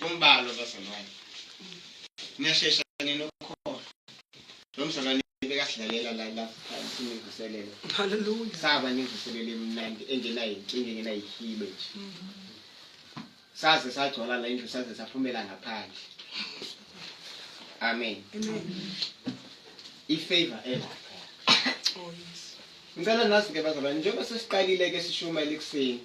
umbalo basalwane ngiyashesha nginokho lo msalwane bekasidlalela la phansi nivuselele haleluya saba nivuselele emnandi engenayinkinga engenayihibe nje saze sagcola la indlu saze saphumela ngaphandle amen ifavor elapha oh yes ngicela nazi ke bazalwane njengoba sesiqalile ke sishumayela ekseni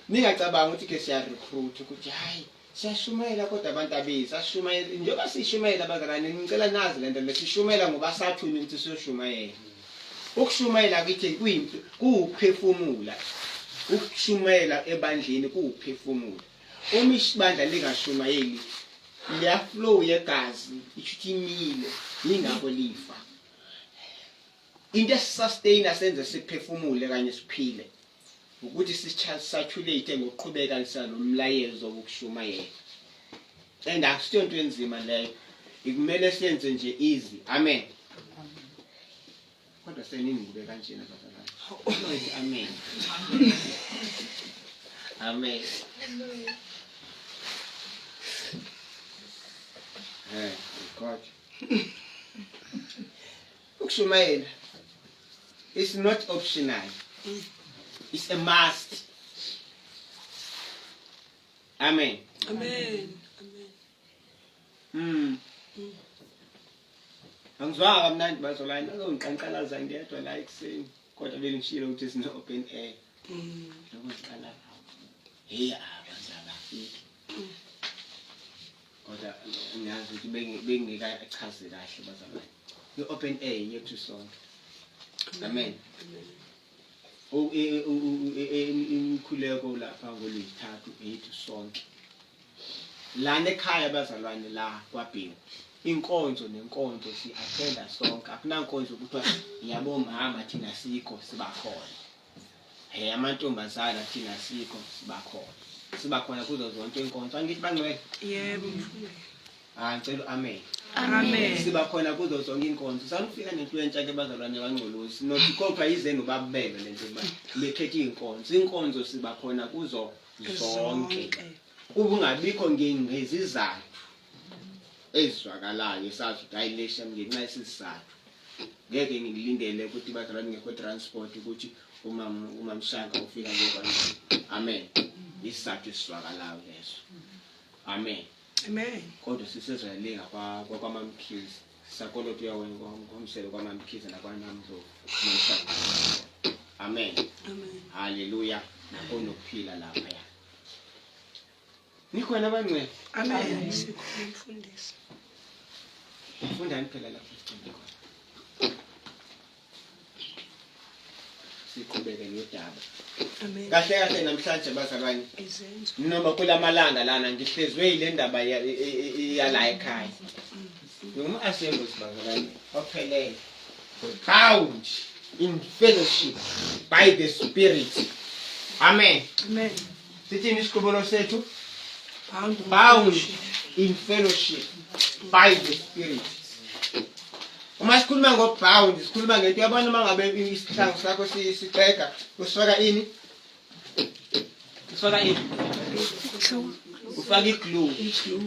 ningacabanga ukuthi ke siya recruit ukuthi hayi siyashumayela kodwa abantu abezi ashumayela njengoba sishumayela bazalwane ngicela nazi lento lesishumayela ngoba sathunywa ukuthi siyoshumayela ukushumayela kithi kuyimpi kuuphefumula ukushumayela ebandleni kuuphefumula uma isibandla lingashumayeli liya flow yegazi ichuthimile ingakho lifa into esustain asenze siphefumule kanye siphile ukuthi sisatulate ngokuqhubeka nomlayezo wokushumayela and akusiyonto enzima leyo ikumele senze nje easy amen kodwa seninibe kanjena bazalwane amen amen God ukushumayela it's not optional it's a must amen amen angizwanga kamnandi bazolana ngonqanqalaza ngedwa la ekseni kodwa belingishilo ukuthi sino open air lokuqala hey abazabafiki kodwa ngiyazi ukuthi bengikachaze kahle bazalwane i-open air yethu sonke amen imkhuleko lapha ngolwesithathu ethu sonke lana ekhaya bazalwane la kwaBhengu inkonzo nenkonzo si-attenda sonke akunankonzo ukuthi yabo mama thina sikho sibakhona amantombazana thina sikho sibakhona kuzo zonke inkonzo angithi bangcwele yebo ngicela amen amen sibakhona kuzo zonke inkonzo sanufika nento entsha ke bazalwane bangcolosi nothi kodwa yizeni ubabubele lento kuba bekhethe inkonzo sibakhona kuzo zonke ubungabikho ngezizathu ezizwakalayo sathi ukuthi ayilesha ngenxa yesizathu ngeke ngilindele ukuthi bazalwane ngekho transport ukuthi uma mshaka ufika ngokwanjani amen isizathu esizwakalayo leso amen amen kodwa sisezwayelinga kwamamkhizi sakoloto yawo ngomselo kwamamkhizi nakwanamzo nomshaka amen haleluya nakonokuphila lapha ya nikhona bangcwele amen sikhona mfundisi ufundani phela lapho sicinde khona siqhubeke nodaba amen kahle namhlanje bazalwane izenzo noma kulamalanga lana ngihlezwe ile ndaba yala ekhaya noma assemblies bazalwane ophelele bound in fellowship by the spirit amen amen sithini isikhubolo sethu bound in fellowship by the spirit uma sikhuluma ngobound sikhuluma ngento yabona mangabe isihlangu sakho siceka usifaka ini ufaka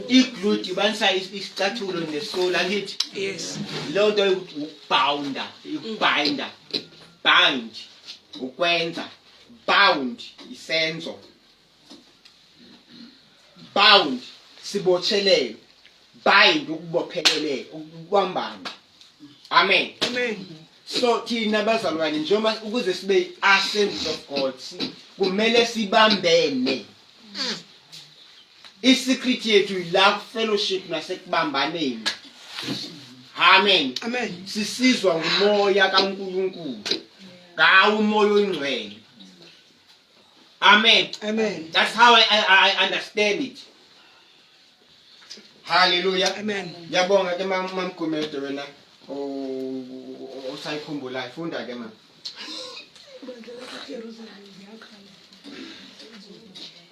iglue ibanisa isicathulo nesoul angithi yes lo nto ukubinda bind ukwenza bound isenzo bound sibothelele bind ukubophelele ukubambana amen amen so thina bazalwane njengoba ukuze sibe assemblies of God kumele sibambene isecret yethu la fellowship nasekubambaneni amen amen sisizwa ngumoya kaNkulunkulu ngawo umoya oyingcwele amen amen that's how I understand it hallelujah amen ngiyabonga ke mamgomede wena osayikhumbula ifunda ke mama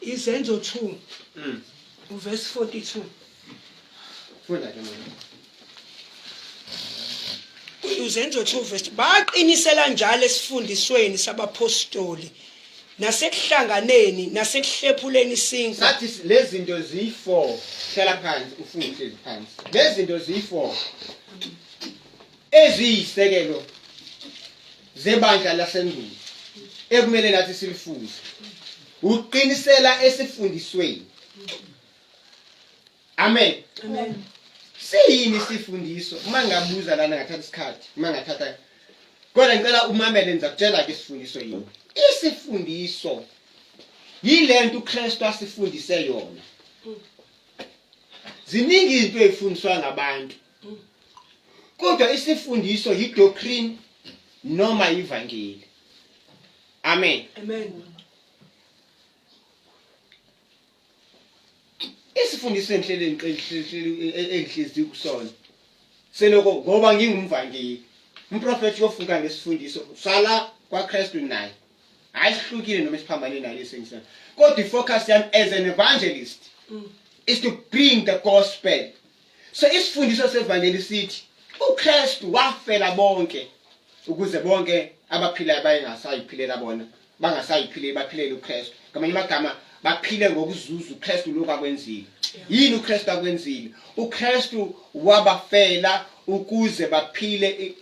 izenzo 2 verse 42 funda ke mama uzenzo 2 verse baqinisela njalo esifundisweni sabapostoli nasekuhlanganeni nasekuhlephuleni isinkwa sathi lezi zinto ziyi-4 hlala phansi ufunde uhlezi phansi lezi zinto ziyi-4 eziyisekelo zebandla lasendulo ekumele nathi silifuze uqinisela esifundisweni amen amen siyini isifundiso uma ngabuza lana ngathatha isikhathi uma ngathatha kodwa ngicela umamele ngizakutshela ke isifundiso yini isifundiso yilento uKristu asifundise yona ziningi izinto ezifundiswa ngabantu kodwa isifundiso yidoctrine noma ivangeli amen amen isifundiso enhleleni engihlezi kusona seloko ngoba ngingumvangeli umprofeti yofunka ngesifundiso sala kwaKristu naye ayihlukile noma isiphambane naye esengisana kodwa ifocus yami as an evangelist is to bring the gospel so isifundiso sevangeli sithi uKristu wafela bonke ukuze bonke abaphilayo bayengasayiphilela bona bangasayiphile baphilele uKristu ngamanye amagama baphile ngokuzuza uKristu lokho akwenzile yini uKristu akwenzile uKristu wabafela ukuze baphile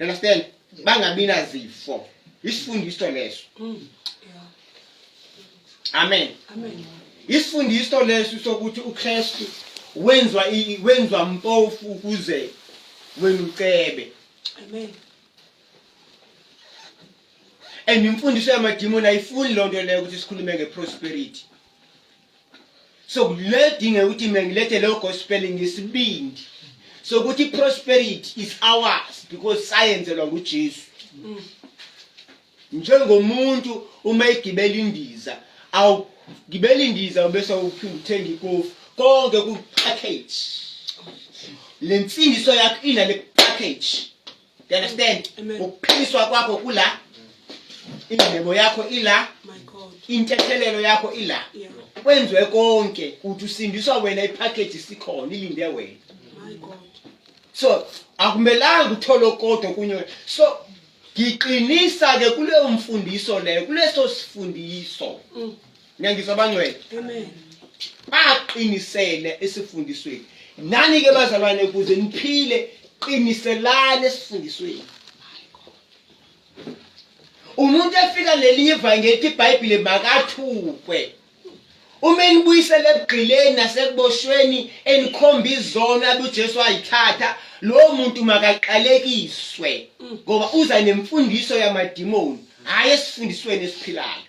understand bangabi nazifo isifundiso leso amen amen isifundiso leso sokuthi uKristu wenzwa mpofu ukuze wena ucebe amen and imfundiso yamadimoni ayifuni lonto leyo ukuthi sikhulume ngeprosperity so ledinga ukuthi mina ngilethe lo gospel ngesibindi so ukuthi prosperity is ours because sayenzelwa nguJesu njengomuntu uma igibela indiza awugibela indiza bese uphinda uthenga ikofu konke ku package lensindiso yakho ina le package you understand ukuphiliswa kwakho kula indlebo yakho ila my god intethelelo yakho ila kwenzwe konke uthi usindiswa wena ipackage sikhona ilinde wena my god so akumelanga utholo kodwa kunye so ngiqinisa ke kuleyo mfundiso leyo kuleso sifundiso ngiyangizwa bangcwele amen baqinisele esifundisweni nani ke bazalwane ukuze niphile qiniselane esifundisweni umuntu efika lelinye ivangeli iBhayibheli makathukwe uma enibuyisele ebugqileni nasekuboshweni enikhomba izono abuJesu ayithatha lo muntu makaqalekiswe ngoba uza nemfundiso yamadimoni hayi esifundisweni esiphilayo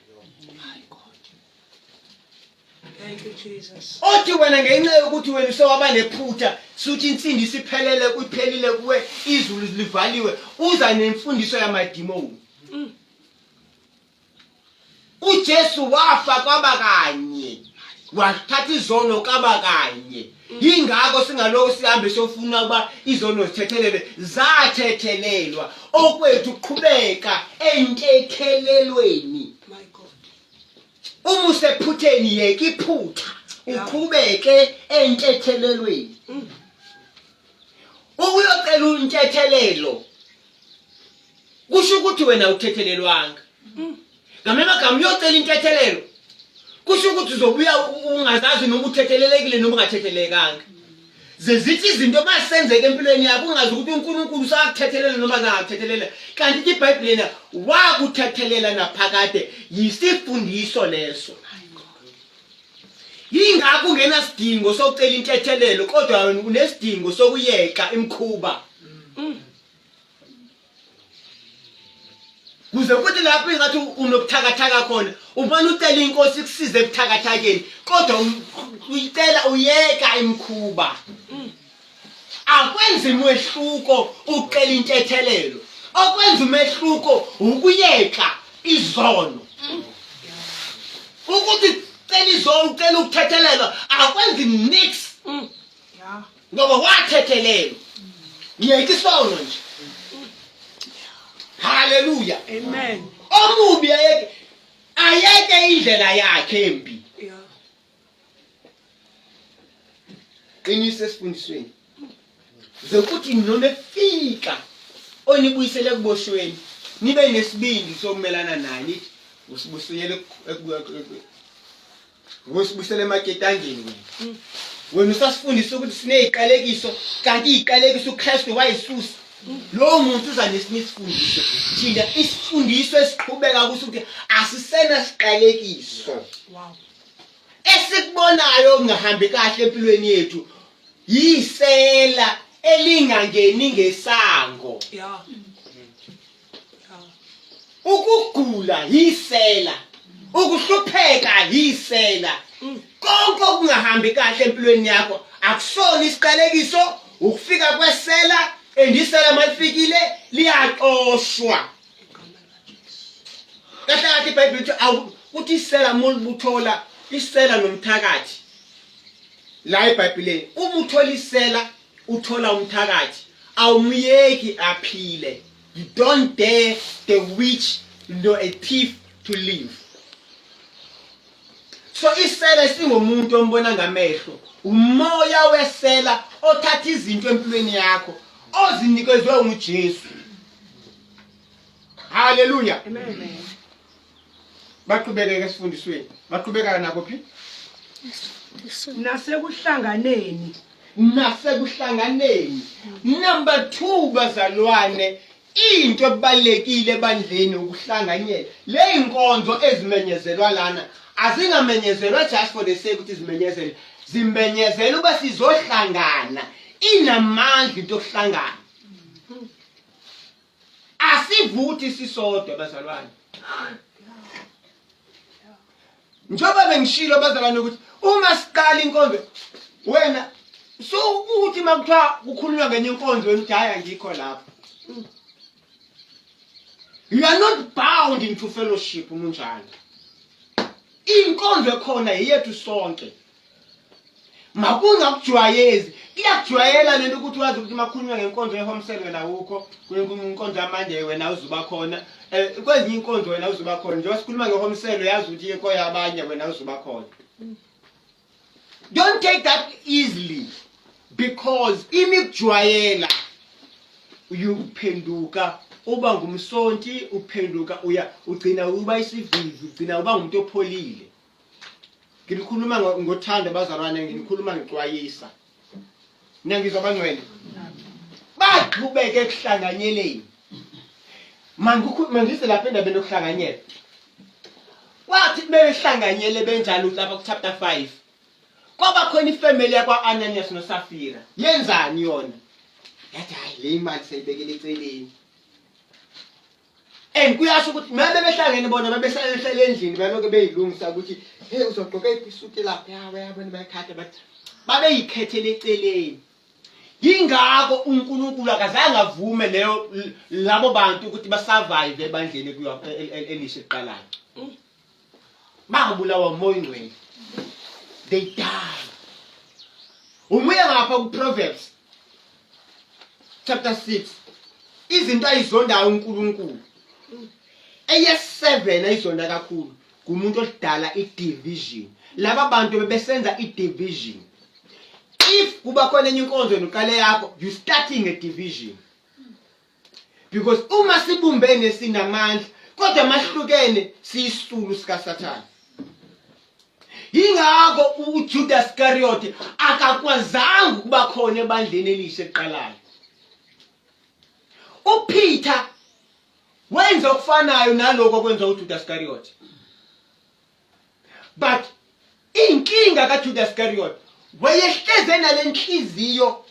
thank you Jesus othi wena ngenxa yokuthi wena usewaba nephutha suthi insindi siphelele kuphelile kuwe izulu livaliwe uza nemfundiso yamadimoni uJesu wafa kwabakanye wathatha izono kwabakanye ingakho singaloko sihambe sofuna kuba izono zithethelele zathethelelwa okwethu uqhubeka entethelelweni my god uma usephutheni yeke iphutha uqhubeke entethelelweni ukuyocela untethelelo kusho ukuthi wena uthethelelwanga ngamanye amagama uyocela intethelelo kusho ukuthi uzobuya ungazazi noma uthethelelekile noma ungathethelekanga zezithi izinto masenzeke empilweni yakho ungazi ukuthi uNkulunkulu usakuthethelela noma angakuthethelela kanti iBhayibheli lena wakuthethelela naphakade yisifundiso leso yingakho ungena sidingo sokucela intethelelo kodwa wena unesidingo sokuyeka imkhuba kuze kuthi lapho ingathi unobuthakathaka khona ubona ucela inkosi ikusize ebuthakathakeni kodwa uyicela uyeka imkhuba akwenzi umehluko ucela intethelelo okwenza umehluko ukuyeka izono ukuthi cela izono ucela ukuthethelelwa akwenzi nix ngoba wathethelelwa yeka isono nje hallelujah amen omubi ayeke indlela yakhe embi qinisa esifundisweni zokuthi noma efika onibuyisele kuboshweni nibe nesibindi sokumelana naye usibusiyele usibusele emaketangeni wena usasifundisa ukuthi sineziqalekiso kanti iziqalekiso uKristu wayisusa lo muntu uza nesinye isifundiso thina isifundiso esiqhubeka kuso ukuthi asisena siqalekiso Wow. esikubonayo kungahambi kahle empilweni yethu yisela elingangeni ngesango Yeah. ukugula yisela ukuhlupheka yisela konke okungahambi kahle empilweni yakho akusona isiqalekiso ukufika kwesela endisela malifikile liyaxoshwa kahle kahle iBhayibheli lithi uthi isela molibuthola isela nomthakathi la eBhayibhelini uma uthola isela uthola umthakathi awumyeki aphile. You don't dare the witch nor a thief to live. So isela singomuntu ombona ngamehlo umoya wesela othatha izinto empilweni yakho ozinikezwe uJesu. Hallelujah. Amen. Baqhubeka esifundisweni. Baqhubeka nako phi? Nasekuhlanganeni. Nasekuhlanganeni. Number 2 bazalwane, into ebalekile ebandleni ukuhlanganyela. Le inkonzo ezimenyezelwa lana azingamenyezelwa just for the sake ukuthi zimenyezele. Zimbenyezela uba sizohlangana. Inamandla into okuhlangana. Asivuthi sisodwa bazalwane. Njoba bengishilo bazalwane ukuthi uma siqala inkonzo wena so uthi makuthiwa kukhulunywa ngenye inkonzo wemdaya ngikho lapho. You are not bound into fellowship umunjani. Inkonzo ekhona yethu sonke. Makungakujwayezi, iyakujwayela lento ukuthi wazi ukuthi makhulunywa ngenkonzo yehomsel wena ukho, inkonzo yamanje wena uzuba khona, kwezinye inkonzo wena uzuba khona. Nje wasikhuluma ngehomsel yazi ukuthi inkonzo yabanye wena uzuba khona. Don't take that easily because imikujwayela uyuphenduka uba ngumsonti uphenduka ugcina uba isivivi ugcina uba umuntu opholile. Ngikhuluma ngothando bazalwane ngikhuluma ngixwayisa. Niyangizwa bangcwele? Baqhubeke ekuhlanganyeleni. Mangise lapha endabeni yokuhlanganyela. Wathi behlanganyele benjalo lapha ku chapter 5. Kwaba khona ifamily yakwa Ananias noSafira. Yenzani yona? Yathi hayi le imali sayibekele eceleni. Kuyasho ukuthi mabe behlangene bona babehlala endlini baloke beyilungisa ukuthi hey uzogqoka isuti lapha yabona bayakhatha bathi babeyikhethele eceleni. Yingakho uNkulunkulu akazange avume leyo labo bantu ukuthi basurvive ebandleni kuyo elisha eqalayo. Babulawa umoya ingcwele. They die. Umuya ngapha ku Proverbs chapter 6 izinto ayizondayo uNkulunkulu. Eye7 ayizonda kakhulu kumuntu odala idivision. Laba bantu bebesenza idivision. If kuba khona enye inkonzo noqale yakho, you starting a division. Because uma sibumbene sinamandla, kodwa mahlukene siyisulu sika Satan. Yingakho uJudas Iscariot akakwazanga ukuba khona ebandleni elisha eqalayo. uPeter wenza okufanayo naloko okwenza uJudas Iscariot. But inkinga kaJudas Iscariot wayehleze nalenhliziyo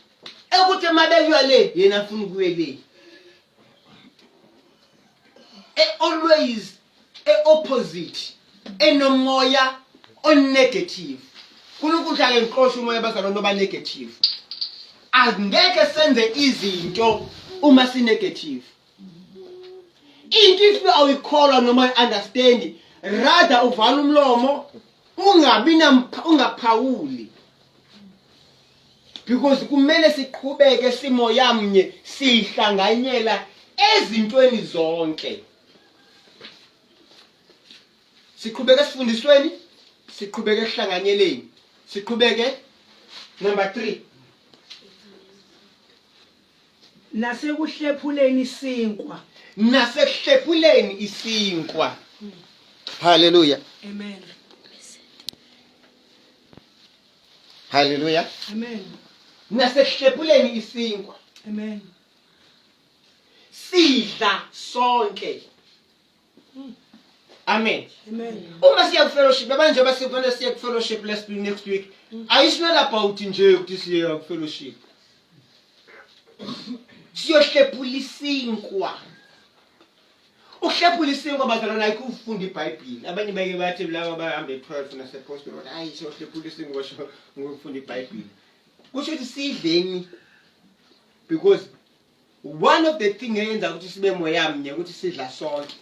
ukuthi emabelwa le yena afuna ukuye le. Always opposite, enomoya on negative. Kunokuthi ake ngiqoshe umoya bazalwane oba negative. Angeke senze izinto uma si negative. Into if you awuyikholwa noma understand, rather uvala umlomo ungaphawuli. Because kumele siqhubeke simoya mnye sihlanganyela ezintweni zonke. Siqhubeke sifundisweni, siqhubeke sihlanganyeleni. Siqhubeke number 3. Nasekuhlephuleni isinkwa. Nasekuhlephuleni isinkwa. Hallelujah. Amen. Hallelujah. Amen. Nasehlephuleni isinkwa. Amen. Sidla sonke. Amen. Amen. Uma siya fellowship abanje basifuna siya fellowship next week. It's not about nje ukuthi siya fellowship. Siyohlephula isinkwa. Uhlephula isinkwa bazalwana ayikufunda iBhayibheli. Abanye beke bathi laba bahambe 12 nasePostoli ukuthi hayi siyohlephula isinkwa ngokufunda iBhayibheli. Kusho ukuthi sidleni because one of the things eyenza ukuthi sibe moyamnye ukuthi sidla sonke.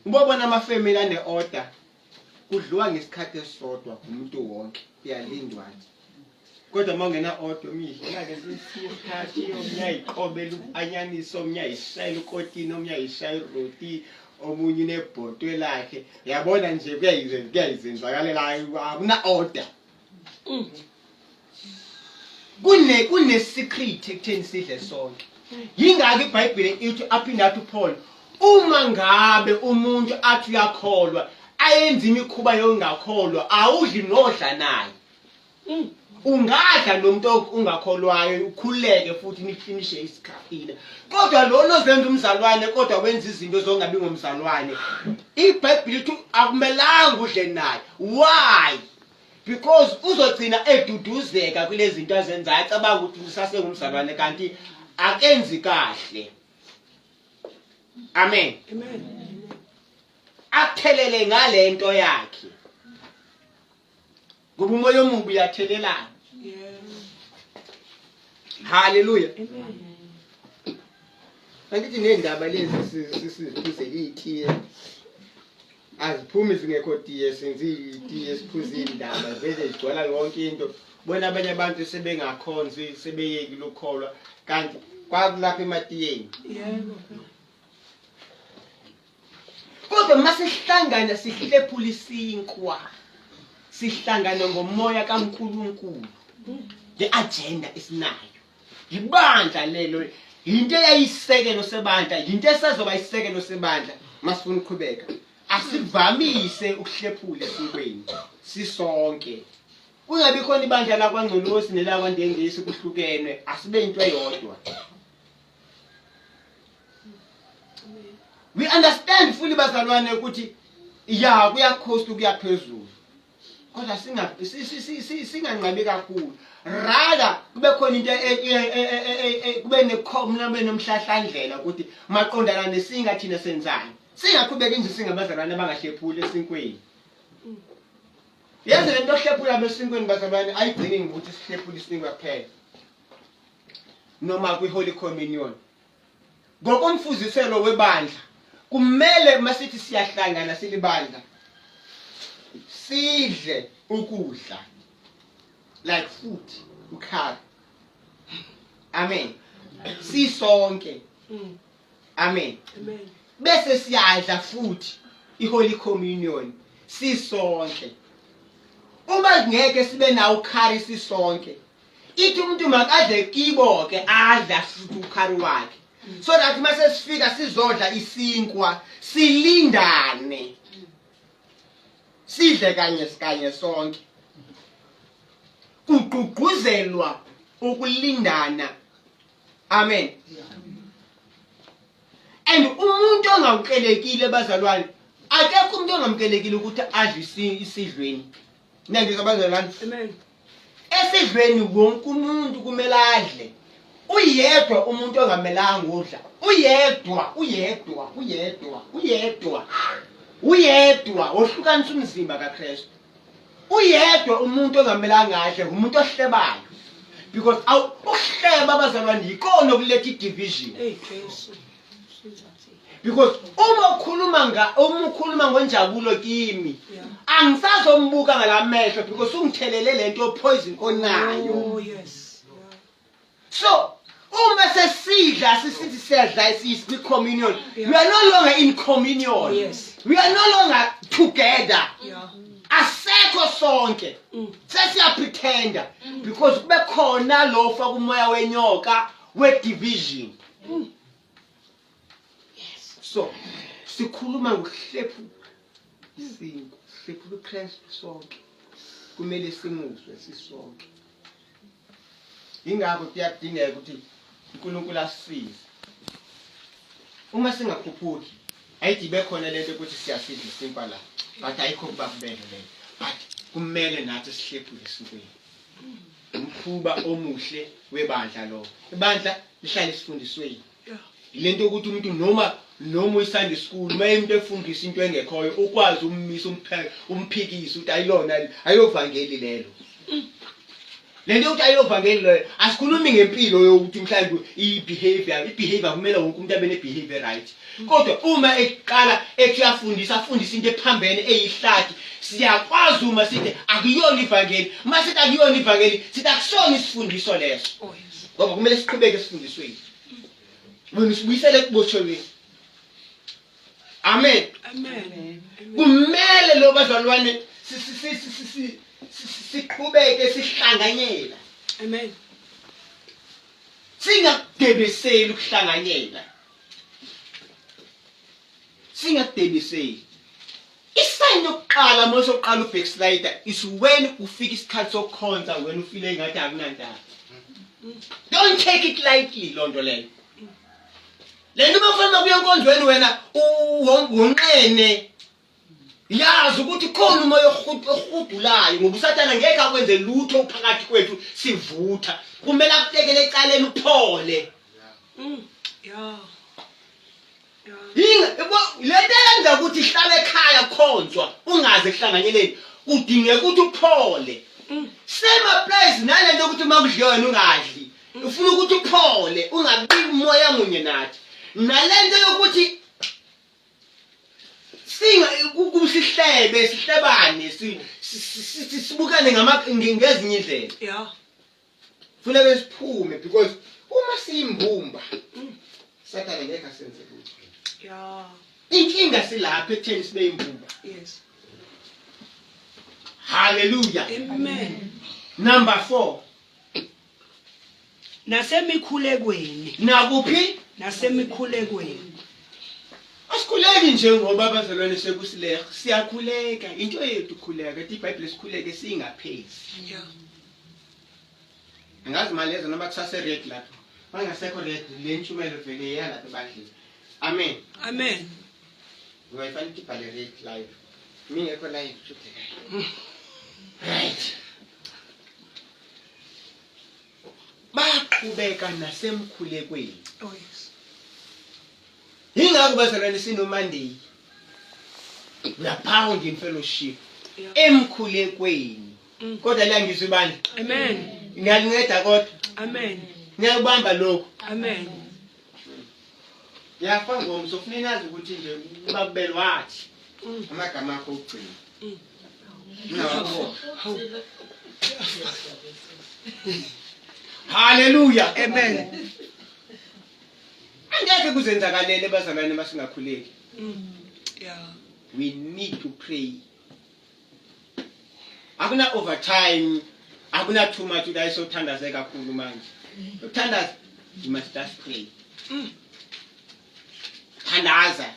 Ngibona amafamily ane order kudliwa ngesikhathi esodwa umuntu wonke iyalindwa nje. Kodwa mangena order umidla ke sisiphathi omnyayiqobela uanyanisi omnyayishayela ukotini omnyayishaya iroti omunye nebhotwe lakhe yabona nje kuyayizenzakalela akuna order. Kune secret ekutheni sidle sonke. Yingaki iBhayibheli ithi aphinda athi Paul uma ngabe umuntu athi uyakholwa ayenza imikhuba yongakholwa awudli nodla naye. Ungadla nomuntu ungakholwayo ukhuleke futhi nifinishe isikhafina. Kodwa lo ozenza umzalwane kodwa wenza izinto zongabi ngomzalwane. iBhayibheli ithi akumelanga udle naye. Why? Because uzogcina eduduzeka kulezi zinto azenzayo acabanga ukuthi usase ngumzalwane kanti akenzi kahle. Amen. Amen. Athelele ngalento yakhe. Ngoba umoya omubi uyathelelana. Yeah. Hallelujah. Amen. Angithi nendaba lezi sisiphuze itiye. Aziphumi zingekho tiye senzi itiye siphuze indaba vele igcwala yonke into. Bona abanye abantu sebengakhonzi sebeyeki lokholwa kanti kwakulapha ematiyeni. Yebo. Kodwa masihlangana sihlephula isinkwa. Sihlangana ngomoya kaNkulunkulu. The agenda isinayo. Ibandla lelo into eyayisekelo sebandla, into esazoba isekelo sebandla masifuna ukuqhubeka. Asivamise ukuhlephula esinkweni sisonke. Kungabi khona ibandla la kwaNgcolosi nelakwaNdengisi kuhlukene, asibe into eyodwa. We understand fully bazalwane ukuthi ya kuyakhosta ukuyaphezulu. Kodwa singanqabi kakhulu. Rather kube khona into kube nomhlahlandlela ukuthi maqondana nesinga thina senzayo. Singaqhubeka nje singabazalwane abangahlephuli esinkweni. Yenze lento ohlephula besinkweni bazalwane ayigcini ngokuthi sihlephule isinkwa kuphela. Noma kwi-Holy Communion. Ngokomfuziselo webandla kumele masithi siyahlangana silibandla sidle ukudla like food ukhaya. Amen. Sisonke. Amen. Amen. Bese siyadla futhi iHoly Communion sisonke. Uma ngeke sibe nawo ukhari sisonke. Ithi umuntu makadle kibo ke adla futhi ukhari wakhe. So that mase sifika sizodla isinkwa silindane. Sidle kanye sonke. Kugqugquzelwa ukulindana. Amen. And umuntu ongamkelekile bazalwane akekho umuntu ongamkelekile ukuthi adle isidlweni. Nangizwa bazalwane. Amen. Esidlweni wonke umuntu kumele adle. Uyedwa umuntu ongamelanga udla. Uyedwa ohlukanisa umzimba kaKristu. Uyedwa umuntu ongamelanga adle umuntu ohlebayo. Because ukuhleba abazalwane yikona okuletha idivision. Hey Jesu. Because uma ukhuluma ngonjabulo kimi angisazombuka ngalamehlo because ungithelele lento poison onayo. Oh yes. Yeah. So uma sesidla sisithi siyadla isisi communion, we are no longer in communion. Yes. We are no longer together. Yeah. Asekho sonke. Sesiya pretenda because kube khona lo fa kumoya wenyoka we division. Yes. So sikhuluma ngokuhlephu isinto, sihlephu uKristu sonke. Kumele simuzwe sisonke. Ingakho kuyadingeka ukuthi uNkulunkulu asisize. Uma singakhuphuki, ayithi bekhona lento ukuthi siyasidla isinkwa la. But ayikho kuba kubele leyo. But kumele nathi sihlephule esinkweni. Umkhuba omuhle webandla lo. Ibandla lihlale sifundisweni. Lento ukuthi umuntu noma uyiSunday school, mayemntu efundisa into engekhoyo, ukwazi ummisa umphikisa ukuthi ayilovangeli lelo. Lento ukuthi ayilovangeli lelo, asikhulumi ngempilo yokuthi mhlawumbe i-behavior kumele wonke umuntu abe ne-behavior right. Kodwa uma eqala ekuyafundisa afundisa into ephambene eyihlathi, siyakwazi uma sithi akuyona ivangeli. Uma sithi akuyona ivangeli, sithi akusona isifundiso leso. Ngoba kumele siqhubeke esifundisweni. Wena sibuyisele kubotshelweni. Amen. Amen. Kumele lo bazalwane siqhubeke sihlanganyela. Amen. Singakudebeseli ukuhlanganyela. Singadebeseli. Isayini yokuqala mase uqala ubackslider is when ufika isikhathi sokukhonza wena ufile ngathi akunandaba. Don't take it lightly lonto leyo. Lento bafuna kuya enkonzweni wena wonqene. Yazi ukuthi khona umoya ohudulayo ngoba usathana ngeke akwenze lutho phakathi kwethu sivutha. Kumele akutekele ecaleni uphole. Yeah. Lento yenza ukuthi ihlale ekhaya khonzwa ungaze kuhlanganyeleni kudingeka ukuthi uphole. Same applies nalento ukuthi makudliwa wena ungadli. Ufuna ukuthi uphole ungabiki umoya munye nathi. Nalento yokuthi kusihlebe sihlebane sibukane ngezinye indlela. Yeah. Funeka siphume because uma siyimbumba Sathane ngeke asenze lutho. Yeah. Inkinga silapha ekutheni sibe imbumba. Yes. Hallelujah. Amen. Number 4. Nasemikhulekweni. Nakuphi? Nasemikhulekweni. Asikhuleki nje ngoba abazalwane sekusileha. Siyakhuleka. Into yethu khuleka. iBhayibheli sikhuleke singaphezi. Yeah. Angazi mali lezo noma kusase red lapho. Bangasekho red le ntshumelo vele yalapha ebandleni. Amen. Amen. Uyayifana ibhale red live. Mingekho live futhi. Right. Baqhubeka nasemkhulekweni. Oh yes. Ingakho bazalwane sino Monday. We are bound in fellowship. Yeah. Emkhulekweni. Kodwa la ngizwe ibandla. Amen. Ngiyalinceda kodwa. Amen. Ngiyabamba lokho. Amen. Yafa ngomso ufuna nazi ukuthi nje ubabeli wathi amagama akho ugcina. No. Hallelujah. Amen. Angeke kuzenzakalele bazalwane masingakhuleki. Yeah. We need to pray. Akuna overtime, akuna too much udayisothandazeka kakhulu manje. Uthandaza, you must just pray. Thandaza.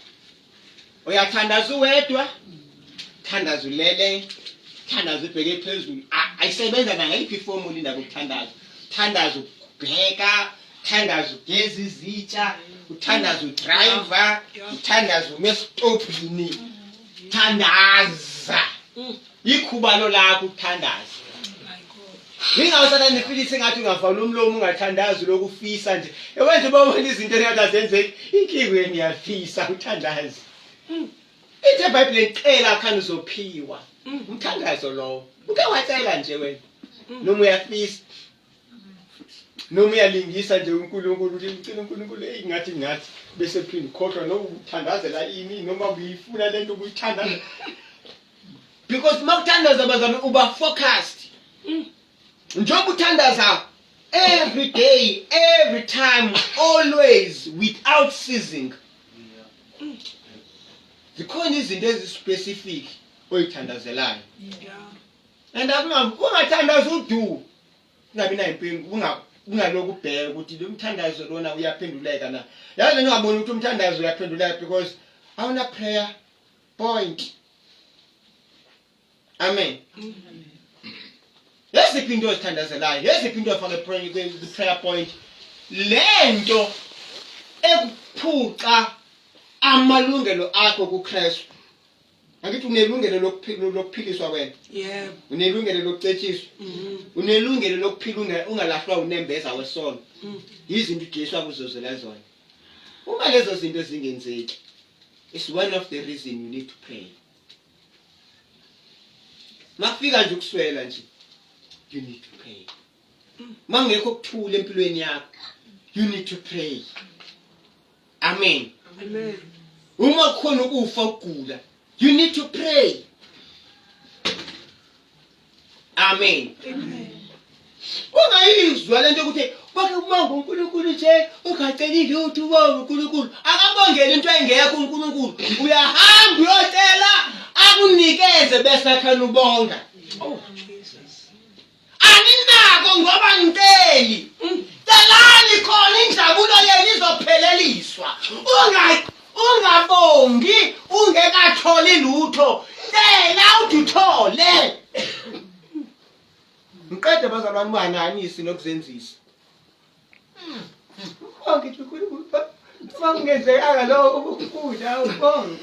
Uyathandaza uwedwa, thandaza ulele, thandaza ubheke phezulu. Ayisebenza ngayiphi formula indaba ukuthandaza. Thandaza ukubheka, thandaza ugeza izitsha, uthandaza udriver, uthandaza umestopini. Thandaza. Ikhubalo lakho ukuthandaza. Ngingawusana nefilisi ngathi ungavula umlomo ungathandazi lokufisa nje. Ewenze babona izinto engazenze inkiwe ngiyafisa uthandazi. Ithi iBhayibheli icela khani uzophiwa. Umthandazo lo. Uke wacela nje wena. Noma uyafisa. Noma uyalingisa nje uNkulunkulu ukuthi ucela uNkulunkulu engathi bese phinde khohlwa noma uthandazela ini noma uyifuna lento ukuyithandaza. Because mawuthandaza bazame uba focused. Njoba uthandaza every day, every time, always, without ceasing. Zikhona izinto ezispecific oyithandazelayo. Yeah. And ungathandaza udu. Ungabi nayo impilo, ungaloku ubheka ukuthi lo mthandazo lona uyaphenduleka na. Yazi ngiyabona ukuthi umthandazo uyaphenduleka because awuna prayer point. Amen. Yesiphi into ozithandazelayo, yesiphi into ofake prayer point, lento ekuphuca amalungelo akho kuKristu. Angithi unelungelo lokuphiliswa wena. Yebo. Unelungelo lokucetshiswa. Unelungelo lokuphila ungalahlwa unembeza wesono. Izinto uJesu akuzozela zona. Uma lezo zinto zingenzeki, it's one of the reason you need to pray. Mafika nje ukuswela nje, you need to pray. Mangekho ukuthula empilweni yakho, you need to pray. Amen. Amen. Uma khona ukufa ukugula, you need to pray. Amen. Amen. Ungayizwa lento ukuthi bake ubonga uNkulunkulu nje ungacelile uthi ubonga uNkulunkulu akabongela into engekho uNkulunkulu uyahamba uyotela akunikeze bese khona ubonga. Oh Jesus. Aninako ngoba ngiceli celani khona injabulo yenu izopheleliswa ungabongi ungekatholi lutho cela uthi uthole. Ngiqede bazalwane banganisi nokuzenzisa. Ngithi uNkulunkulu bangenzeka lokho ukukudla ubonga.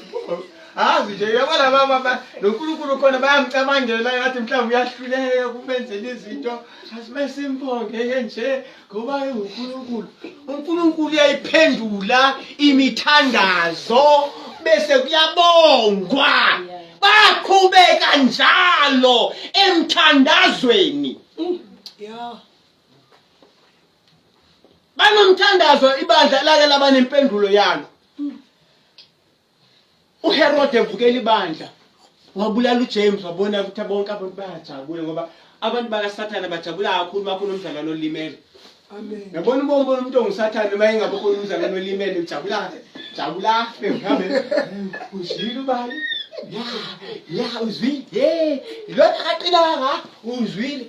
Hazi nje yabona mama noNkulunkulu khona bayamcabangela ngathi mhlawumbe uyahluleka kumenzela izinto asimesimbonge nje ngoba uNkulunkulu. uNkulunkulu uyayiphendula imithandazo bese kuyabongwa. Baqhubeka njalo emthandazweni. Yeah. Banomthandazo ibandla lake labanempendulo yalo. uHerode evukela ibandla wabulala uJames wabona ukuthi bonke abantu bayajabula ngoba abantu bakaSathane bajabula kakhulu uma kunomdlalo olimele. Amen. Yabona umuntu onguSathane uma engabe khona umdlalo olimele ujabula ngabe uzwile ubani ya uzwile lona aqinanga uzwile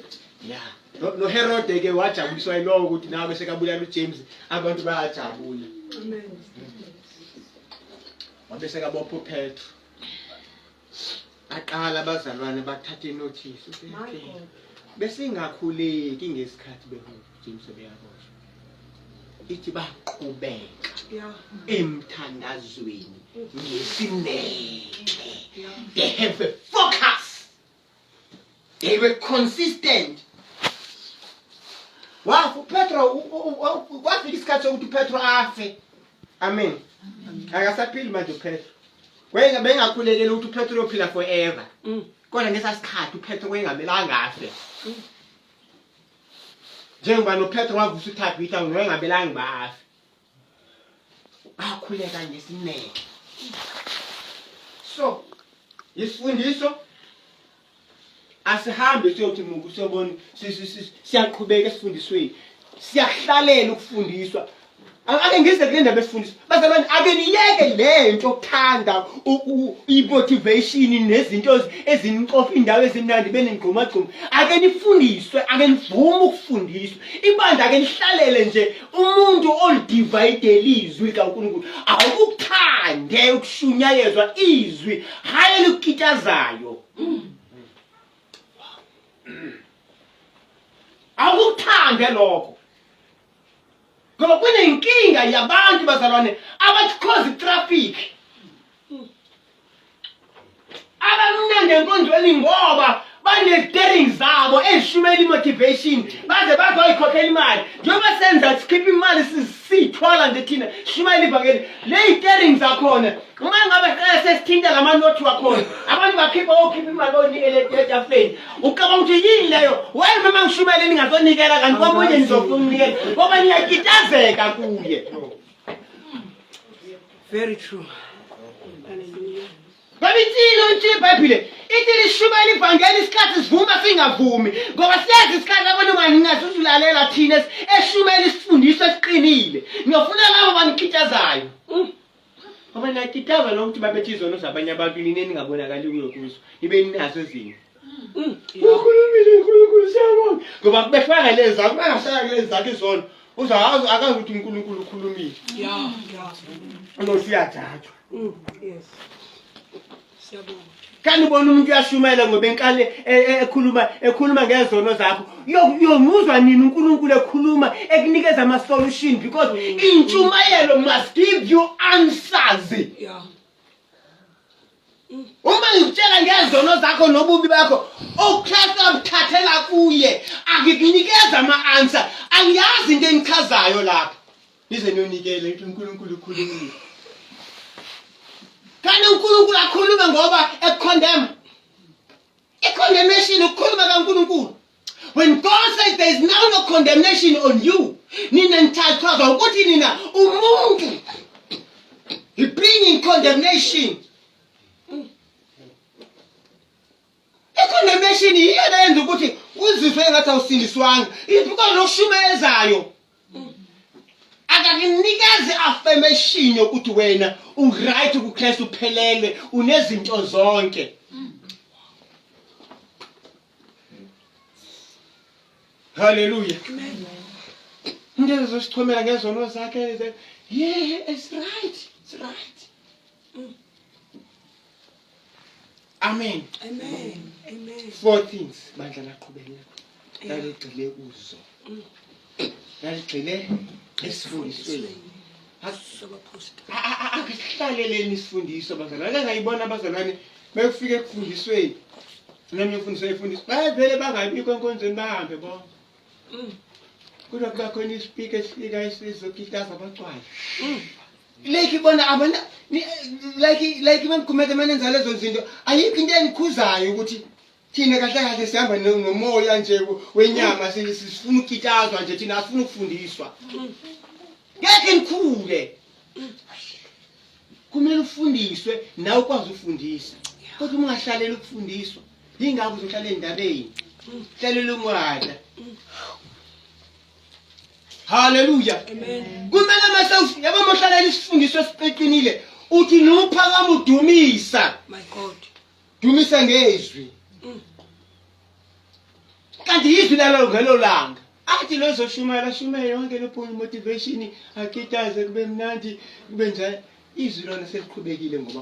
ya no Herode ke wajabuliswa yiloko ukuthi nawe sekabulala uJames abantu bayajabula. Amen. Wabese kabopha uPetro aqala abazalwane bathatha inotice bese ingakhuleki ngesikhathi beJames beyaboshwa ithi baqhubeka emthandazweni ngesineke. They have a focus, they were consistent. Wafu Petro wafika isikhathi sokuthi Petro afe. Amen. Akasaphili manje uPetro. Bengakhulekela ukuthi uPetro uyophila forever. Kodwa ngesasikhathi uPetro wayengabelanga afe. Njengoba noPetro wavusa uThabitha wayengabelanga bafe. Bakhuleka ngesineke. So, isifundiso asihambe siyothi muku sobona siyaqhubeka esifundisweni. Siyahlalela ukufundiswa. Ake ngize kule ndaba esifundiswa. Bazalwane ake niyeke lento okuthanda i-motivation nezinto eziniqopha indawo ezimnandi beningqomagqoma. Ake nifundiswe, ake nivume ukufundiswa. Ibandla ake nihlalele nje umuntu olidivide izwi kaNkulunkulu. Awukuthande ukushunyayezwa izwi hayi likitazayo. Awukuthande lokho. Ngoba kunenkinga yabantu bazalwane abathi cause traffic. Abamnandi enkonzweni ngoba banezitering zabo ezishumela imotivation baze bazoyikhokhela imali. Njengoba senza skip imali sithwala nje thina shumela ivangeli. Le itering zakhona uma ngabe sesithinta lamanothi wakhona abantu bakhipha imali bonikele etafuleni. Ucabanga ukuthi yini leyo? Wena uma ngishumela ningazonikela kanti kwamunye nizofuna unikela ngoba niyakitazeka kuye. Very true. Hallelujah. Babithilo nje iBhayibhile ithi lishumela ivangeli isikhathi sivuma singavumi ngoba siyazi isikhathi abantu mangingasuzulalela thina eshumela isifundiswa esiqinile. Ngiyofuna labo banikitazayo. Ngoba nakitaza lokuthi babethi izono zabanye abantu nini ngabonakali kuyokuzo. Ibe ninazo ezinye. uNkulunkulu siyabonga. Ngoba befaka lezi zakho bangasaya lezi zakho izono. Uzazi akazi ukuthi uNkulunkulu ukhulumile. Yeah. Unosiyajatshwa. Yes. Siyabonga. Kanti ubona umuntu uyashumayela ngoba enkale ekhuluma ngezono zakho. Yomuzwa nini uNkulunkulu ekhuluma ekunikeza ama solution because intshumayelo must give you answers. Yeah. Uma ngikutshela ngezono zakho nobubi bakho, uKristu abuthathela kuye, akikunikeza ama-answer. Angiyazi into engichazayo lapha. Nize niyonikele into uNkulunkulu ukhulumile. Kanti uNkulunkulu akhuluma ngoba econdemn. I-condemnation ukukhuluma kaNkulunkulu. When God says there is now no condemnation on you, nina nithathwa ukuthi nina umuntu. He bringing condemnation. I-condemnation yiyo leyenza ukuthi uzizwe engathi awusindiswanga. Because nokushumayezayo akakunikeze affirmation yokuthi wena uright kuKristu uphelele unezinto zonke. Hallelujah. Into ezosithomela ngezono zakhe. Yeah, it's right. It's right. Amen. Amen. Amen. 4 things bandla laqhubeka. Laligcile uzo. Laligcile esifundisweni. Akuhlaleleni isifundiso bazalwane. Ngayibona abazalwane bekufika ekufundisweni. Nami ngifundisa ifundisi. Bayivele bangabikho enkonzweni bahambe bonke. Kodwa kuba khona ispeaker esifika esizokitaza abacwayi. Like ibona abana like mangikhumete manenza lezo zinto ayikho into engikhuzayo ukuthi thina kahle kahle sihamba nomoya nje wenyama sifuna ukitazwa nje thina asifuna ukufundiswa. Ngeke ngikhule. Kumele ufundiswe nawe ukwazi ukufundisa. Kodwa ungahlalela ukufundiswa. Yingakho uzohlala endabeni. Hlalela umwada. Hallelujah. Amen. Kumele mase yabo mohlalela isifundiso esiqinile uthi nuphakama udumisa. My God. Dumisa ngezwi. Kanti izwi lalo ngelo langa. Athi lozo shumela yonke lo point motivation akitaze kube mnandi kube njalo. Izwi lona seliqhubekile ngoba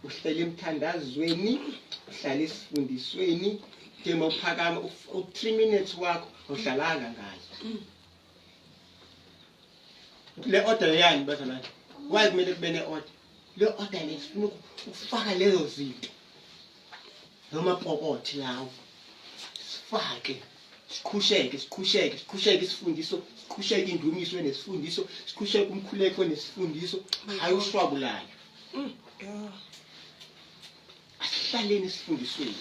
uhlala emthandazweni, uhlala esifundisweni, demo uphakama u3 minutes wakho uhlalanga ngayo. Le order yani bazalwane. Why kumele kube ne order? Le order lesifuna ukufaka lezo zinto. Noma pokothi lawo. Sifake. Sikhusheke isifundiso, sikhusheke indumiso nesifundiso, sikhusheke umkhuleko nesifundiso, hayi ushwabulayo. Yeah. Asihlaleni esifundisweni.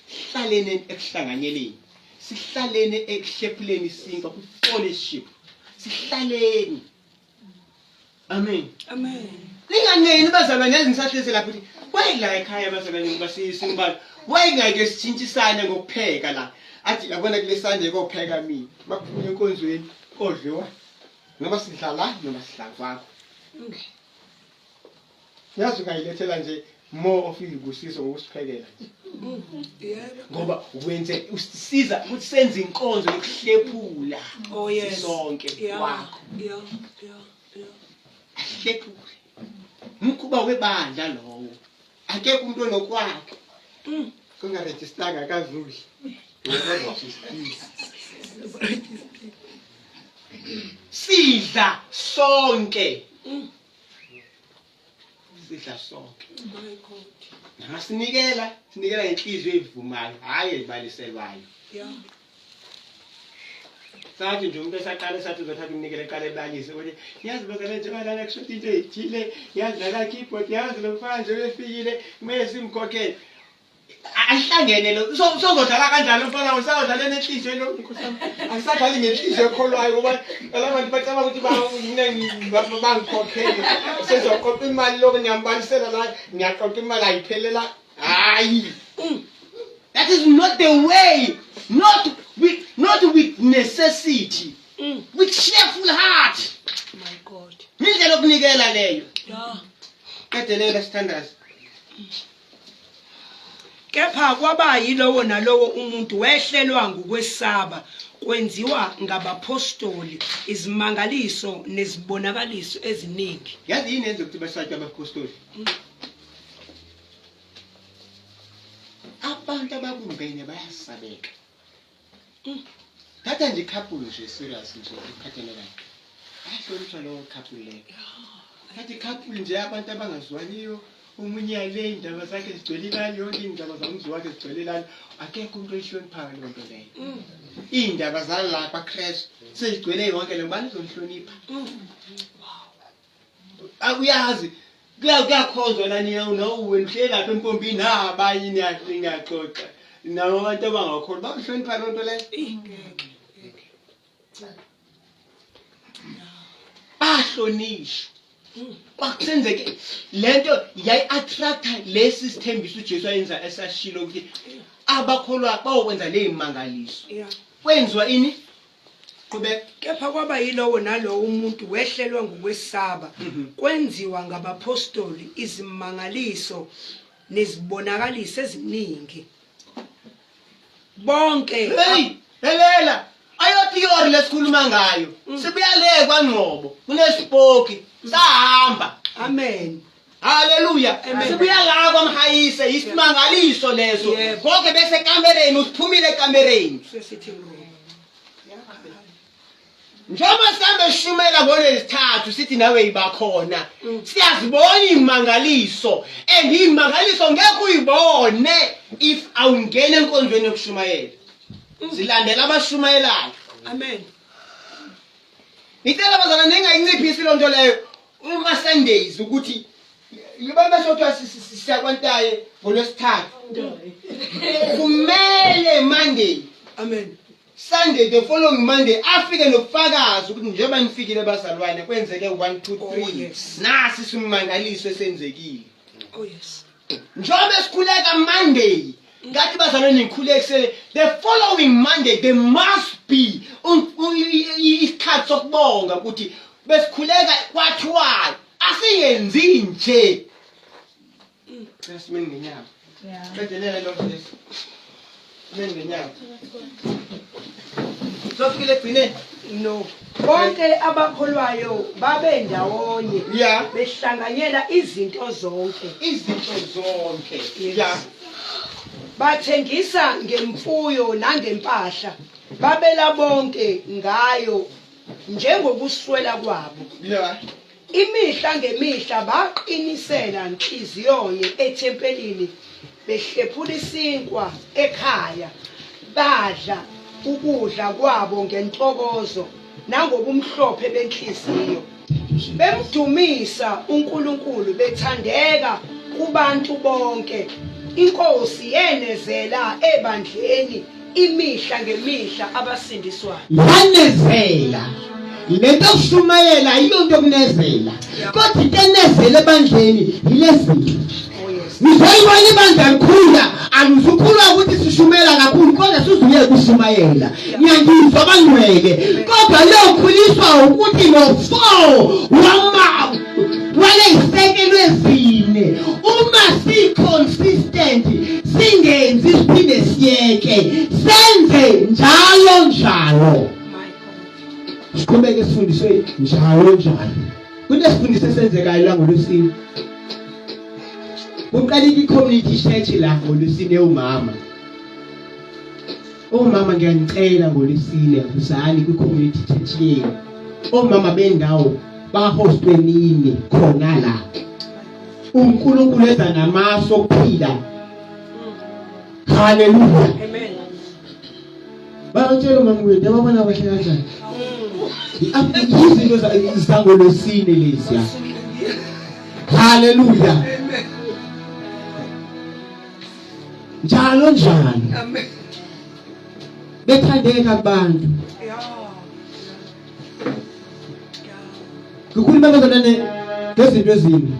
Sihlaleni ekuhlanganyeleni. Sihlaleni ekuhlephuleni isinqa ku fellowship. Sihlaleni. Amen. Amen. Lingangeni bazalwane ezingisahleze lapha ukuthi wayila ekhaya bazalwane ngoba singibala. Wayingeke sithintisane ngokupheka la. Athi yabona kule sanje kopheka mina. Bakuphuma enkonzweni kodliwa. Noma sidlala noma sidlavakho. Yazi ungayilethela nje more of ibusiso ngokusiphekela nje. Yeah. Ngoba wenze usisiza ukuthi senze inkonzo yokuhlephula. Oh yes. Sonke wakho. Yeah. Hlephule. Umkhuba webandla lowo. Akekho umuntu onokwakhe. Kungarejistanga kaZulu. Sidla sonke. Sidla sonke. My God. Nama sinikela ngenhliziyo evumayo, hayi ebaliselwayo. Yeah. Sathi nje umuntu esaqala sathi uzothatha umnikele eqala ebalise ukuthi yazi bazalwane nje balana kusho into ethile, yazi la keyboard, yazi lo mfana nje uyefikile kumele simkhokhele. Ahlangene lo sozodlala kanjalo mfana usazodlala nenhliziyo lo nkosami akisadlali ngenhliziyo ekholwayo ngoba labantu bacaba ukuthi bangikhokhele sezoqoqa imali lokho ngiyambalisela la ngiyaqoqa imali ayiphelela hayi. That is not the way, not with necessity, with cheerful heart. My God. Indlela okunikela leyo. Yeah. Kadelela standards. Kepha kwaba yilowo nalowo umuntu wehlelwa ngokwesaba kwenziwa ngabapostoli izimangaliso nezibonakaliso eziningi. Yazi yini yenza ukuthi basathe abapostoli? Abantu ababumbene bayasabeka. Thatha nje couple nje serious nje ukhathele kahle. Ahlonishwa lowo couple leyo. Thatha couple nje abantu abangazwaniyo, umunye yale indaba zakhe zigcwele lana, yonke indaba zamzi wakhe zigcwele lana. Akekho umuntu oyihloniphayo leyo nto leyo. Indaba zala kwaChrist sezigcwele yonke le ngubani uzonihlonipha. Akuyazi kuyakhozwa lana no wena uhleli lapha empompini abayini yaxoxa. Nawo abantu abangakholwa bahlonipha loo nto leyo. Bahlonishwa. Kwakusenzeke lento yayi-attracta lesi sithembiso uJesu ayenza esashilo ukuthi abakholwa bawokwenza lezimangaliso. Kwenziwa ini? Qhubeka. Kepha kwaba yilowo nalowo umuntu wehlelwa ngokwesaba kwenziwa ngabapostoli izimangaliso nezibonakaliso eziningi. Bonke Hey, helela. Ayothi yori lesikhuluma ngayo. Sibuyale kwaNgqobo. Kunespoki. Sahamba. amen. Hallelujah. Sibuya la kwaMhayise isimangaliso leso. Konke bese kamereni usiphumile kamereni. Sesithi ngqo. Njengoba sihambe shumela ngolesithathu sithi nawe ibakhona. Siyazibona imangaliso. And imangaliso ngeke uyibone if awungena enkonzweni yokushumayela. Silandela abashumayelayo. Amen. Ngicela bazana ningayinciphisi lo nto leyo uma Sundays ukuthi yibona sokuthi siyakwantaye ngolesithathu. Kumele Monday. Amen. Sunday the following Monday afike nokufakaza ukuthi njengoba nifikile bazalwane kwenzeke 1 2 3 nasi simangaliso esenzekile. Oh yes. Njengoba sikhuleka Monday ngathi bazalwane nikhulekisele the following Monday there must be isikhathi sokubonga ukuthi besikhuleka kwathiwa asiyenzi nje. Yasimini ngenyanga. Bedelela lo nto. Simini ngenyanga. Sofikile egcine No. Bonke abakholwayo babe ndawonye. Yeah. Behlanganyela izinto zonke. Izinto zonke. Yes. Yeah. Bathengisa ngemfuyo nangempahla. Babela bonke ngayo njengokuswela kwabo. Yeah. Imihla ngemihla baqinisela inhliziyonye ethempelini behlephula isinkwa ekhaya badla ukudla kwabo ngentokozo nangobumhlophe benhliziyo bemdumisa uNkulunkulu bethandeka kubantu bonke. Inkosi yenezela ebandleni imihla ngemihla abasindiswayo. Yanezela. Lento kushumayela iyonto kunezela. Kodwa into enezela ebandleni yilezinto. Oh yes. Ngizoyibona ibandla likhula alizukhula ukuthi sishumela kakhulu kodwa sizuye kushumayela. Ngiyangizwa abangcwele. Kodwa lokhuliswa ukuthi no4 wale ezine. Uma si consistent singenzi siphinde siyeke senze njalo njalo. My God. Siqhubeke sifundiswe njalo njalo. Kunesifundise senzekayo la ngolosini. Uqala i-community church la ngolosini umama. Omama ngiyanicela ngolosini ngizani kwi-community church yenu. Omama bendawo bahostwe nini khona la. uNkulunkulu eza namaso okuphila. Hallelujah. Amen. Bayatshela mama wethu ababona kahle kanjani. Izinto zangolosini lesiya. Hallelujah. Amen. Njalo njalo. Amen. Bethandeka abantu. Yeah. Kukhuluma ngezonane ngezinto ezimbi.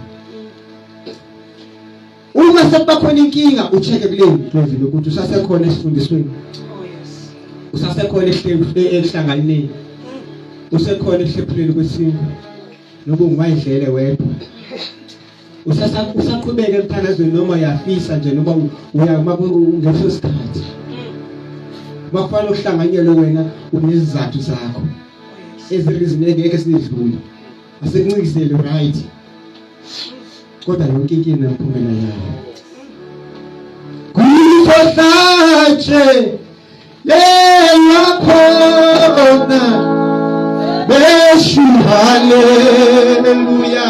Uma sekubakhona inkinga ucheke kule zinto ezimbi ukuthi usasekhona esifundisweni. Oh yes. Usasekhona ehlanganeni. Usekhona ehlephuleni kwesinto. Noba ungayidlele wedwa. usaqhubeka emthandazweni noma uyafisa nje noma ngaleso sikhathi bakufana ukuhlanganyela wena unezizathu zakho ezirizini engeke sidlule asekuncikisele right kodwa yonke inkinga iphumela yayo kuyisohlatshe yakhona beshu haleluya